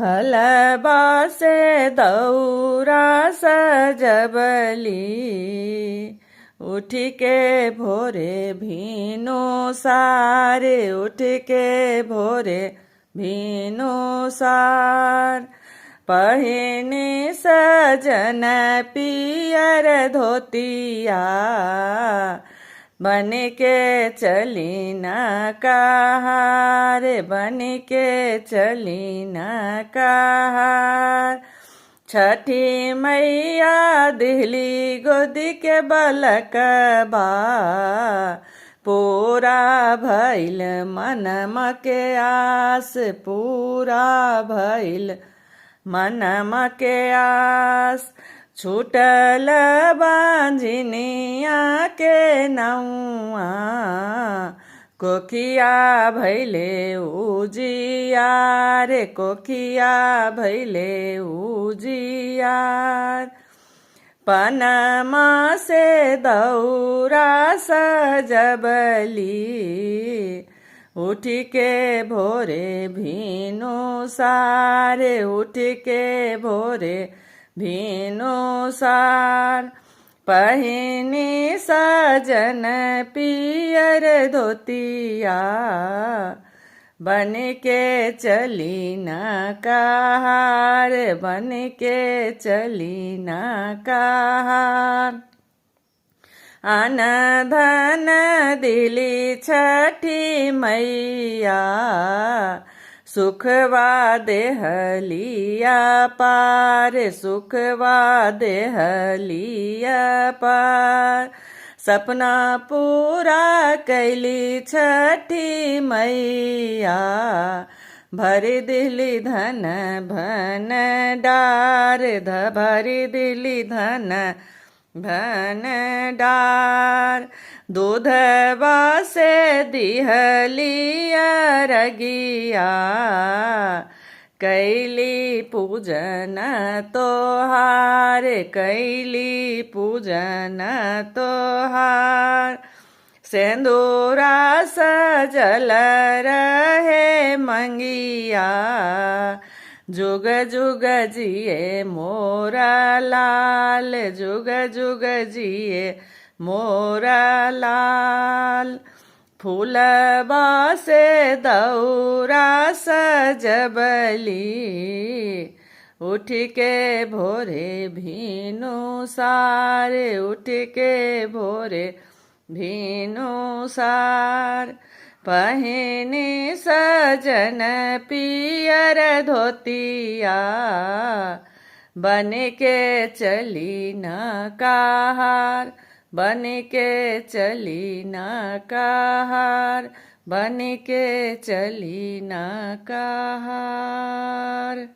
फल बासे दौरा सजबली उठ के भोरे भीनो सारे उठ के भोरे भीनो सार पहिने सजन पियर धोतिया बन के चली न कहार बन के चली न कहार छठी मैया दिहली गोदी के बलकबा पूरा भइल मनम के आस पूरा भइल मनम के आस छूटल बांझनिया के नौआ कोखिया भैले उजियार कोखिया भैले उजियार पनमा से दौरा सजबली उठ के भोरे भीनो सारे उठ के भोरे भीनो सार पहिनी सजन पियर धोतिया बन के चली न कहार बन के चली न कहार अन धन दिली छठी मैया सुखवा देहलिया पार सुखवा देहलिया पार सपना पूरा कैली छठी मैया भर दिली धन भंडार भर दिली धन भंडार दूधवा से दिहलिया रगिया कैली पूजन तोहार कैली पूजन तोहार सेंदूरा सजल रहे मंगिया जुग जुग जिए मोरा लाल जुग जुग जिए मोरा लाल फूलबा से दौरा सजबली उठ के भोरे भीनो सारे उठ के भोरे भीनो सार पहिनी सजन पियर धोतिया बन के चली न कहार बन के चली न कहार बन के चली न कहार।